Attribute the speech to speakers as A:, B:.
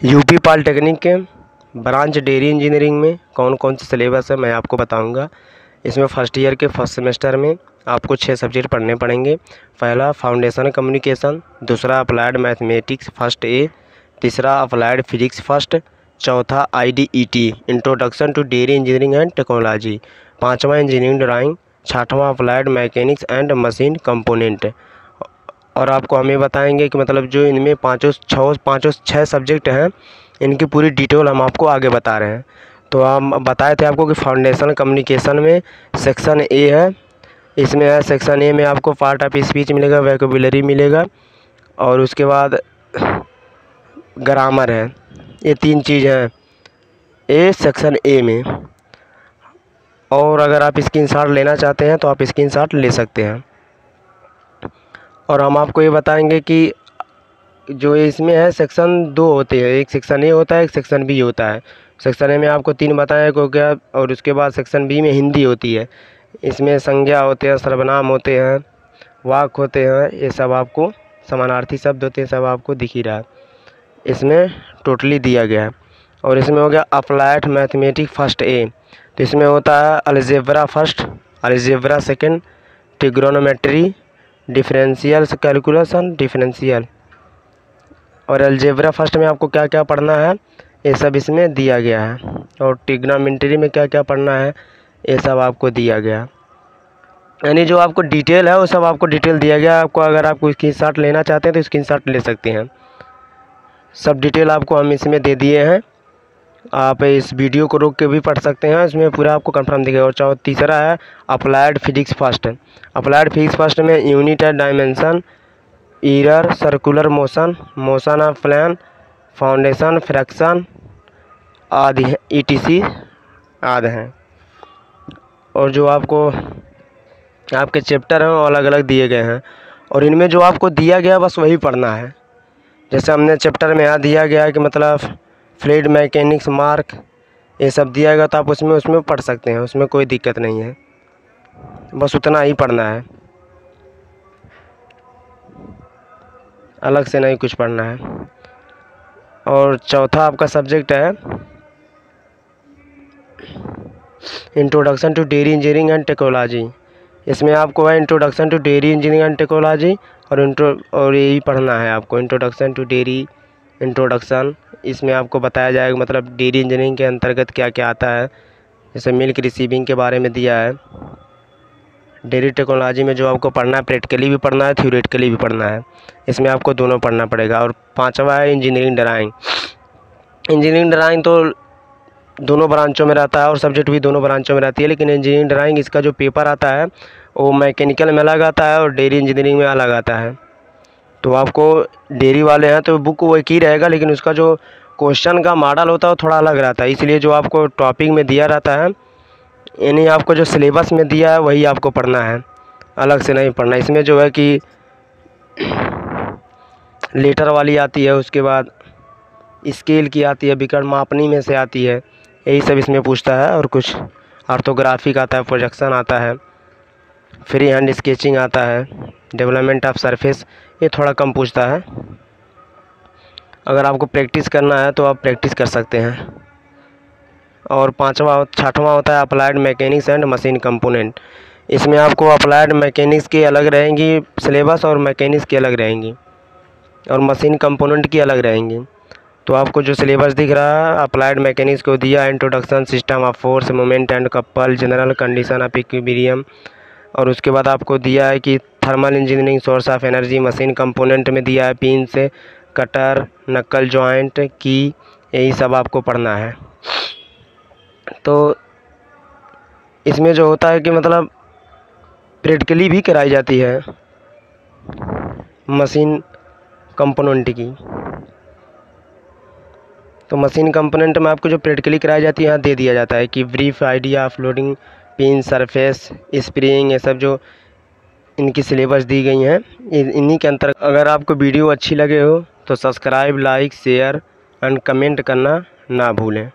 A: UP polytechnic के branch dairy engineering में कौन कौन से सिलेबस है मैं आपको बताऊंगा। इसमें फर्स्ट ईयर के फर्स्ट सेमेस्टर में आपको 6 सब्जेक्ट पढ़ने पड़ेंगे। पहला फाउंडेशन कम्युनिकेशन, दूसरा अप्लाइड मैथमेटिक्स फर्स्ट ए, तीसरा अप्लाइड फिजिक्स फर्स्ट, चौथा IDET introduction to dairy engineering and technology, पाँचवा इंजीनियरिंग ड्राइंग, छठवां applied mechanics and machine component. और आपको हम ये बताएंगे कि मतलब जो इनमें पाँचों छः सब्जेक्ट हैं इनकी पूरी डिटेल हम आपको आगे बता रहे हैं। तो हम बताए थे आपको कि फाउंडेशन कम्युनिकेशन में सेक्शन ए है। इसमें है सेक्शन ए में आपको पार्ट ऑफ स्पीच मिलेगा, वोकैबुलरी मिलेगा और उसके बाद ग्रामर है। ये 3 चीज़ हैं ए सेक्शन ए में। और अगर आप स्क्रीनशॉट लेना चाहते हैं तो आप स्क्रीनशॉट ले सकते हैं। और हम आपको ये बताएंगे कि जो इसमें है सेक्शन 2 होते हैं, एक सेक्शन ए होता है, एक सेक्शन बी होता है। सेक्शन ए में आपको 3 बताया को क्या, और उसके बाद सेक्शन बी में हिंदी होती है। इसमें संज्ञा होते हैं, सर्वनाम होते हैं, वाक होते हैं, ये सब आपको समानार्थी शब्द होते हैं, सब आपको दिख ही रहा है। इसमें टोटली दिया गया है। और इसमें हो गया अप्लाइड मैथमेटिक्स फर्स्ट ए, तो इसमें होता है algebra first, algebra second, trigonometry, differential calculation, differential. और अलजेब्रा फर्स्ट में आपको क्या क्या पढ़ना है ये सब इसमें दिया गया है। और ट्रिग्नोमेट्री में क्या क्या पढ़ना है ये सब आपको दिया गया। यानी जो आपको डिटेल है वो सब आपको डिटेल दिया गया। आपको अगर आपको स्क्रीनशॉट लेना चाहते हैं तो स्क्रीनशॉट ले सकते हैं। सब डिटेल आपको हम इसमें दे दिए हैं। आप इस वीडियो को रोक के भी पढ़ सकते हैं, इसमें पूरा आपको कंफर्म दिखेगा। और तीसरा है applied physics first. Applied physics first में यूनिट है dimension, error, circular motion, motion of plane, foundation, fraction आदि ETC आदि हैं। और जो आपको आपके चैप्टर हैं वो अलग अलग दिए गए हैं और इनमें जो आपको दिया गया बस वही पढ़ना है। जैसे हमने चैप्टर में यहाँ दिया गया है कि मतलब फ्लूइड मैकेनिक्स मार्क ये सब दिया गया, तो आप उसमें पढ़ सकते हैं, उसमें कोई दिक्कत नहीं है, बस उतना ही पढ़ना है, अलग से नहीं कुछ पढ़ना है। और चौथा आपका सब्जेक्ट है introduction to dairy engineering and technology. इसमें आपको है introduction to dairy engineering and technology और यही पढ़ना है आपको, इंट्रोडक्शन टू डेयरी इंट्रोडक्शन। इसमें आपको बताया जाएगा मतलब डेयरी इंजीनियरिंग के अंतर्गत क्या क्या आता है। जैसे मिल्क रिसीविंग के बारे में दिया है। डेयरी टेक्नोलॉजी में जो आपको पढ़ना है प्रैक्टिकली भी पढ़ना है, थ्योरेटिकली भी पढ़ना है, इसमें आपको दोनों पढ़ना पड़ेगा। और पांचवा है इंजीनियरिंग ड्राइंग। इंजीनियरिंग ड्राइंग तो दोनों ब्रांचों में रहता है और सब्जेक्ट भी दोनों ब्रांचों में रहती है, लेकिन इंजीनियरिंग ड्राइंग इसका जो पेपर आता है वो मैकेनिकल में अलग आता है और डेयरी इंजीनियरिंग में अलग आता है। तो आपको डेयरी वाले हैं तो बुक वो एक ही रहेगा, लेकिन उसका जो क्वेश्चन का मॉडल होता है वो थोड़ा अलग रहता है। इसलिए जो आपको टॉपिक में दिया रहता है, यानी आपको जो सिलेबस में दिया है वही आपको पढ़ना है, अलग से नहीं पढ़ना। इसमें जो है कि लीटर वाली आती है, उसके बाद स्केल की आती है, विकर्ण मापनी में से आती है, यही सब इसमें पूछता है। और कुछ ऑर्थोग्राफिक आता है, प्रोजेक्शन आता है, फ्री हैंड स्केचिंग आता है, डेवलपमेंट ऑफ सरफेस ये थोड़ा कम पूछता है। अगर आपको प्रैक्टिस करना है तो आप प्रैक्टिस कर सकते हैं। और छठवां होता है applied mechanics and machine component. इसमें आपको अप्लाइड मैकेनिक्स की अलग रहेंगी सिलेबस और मैकेनिक्स की अलग रहेंगी और मशीन कंपोनेंट की अलग रहेंगी। तो आपको जो सिलेबस दिख रहा है अप्लाइड मैकेनिक्स को दिया introduction, system of force, moment and couple, general condition of equilibrium. और उसके बाद आपको दिया है कि thermal engineering, source of energy. Machine component में दिया है पिन से कटर, नक्कल जॉइंट की, यही सब आपको पढ़ना है। तो इसमें जो होता है कि मतलब प्रैक्टिकली भी कराई जाती है मशीन कंपोनेंट की। तो मशीन कंपोनेंट में आपको जो प्रैक्टिकली कराई जाती है यहाँ दे दिया जाता है कि brief idea of loading, pin, surface, spring, ये सब जो इनकी सिलेबस दी गई हैं इन्हीं के अंतर्गत। अगर आपको वीडियो अच्छी लगे हो तो subscribe, like, share and comment करना ना भूलें।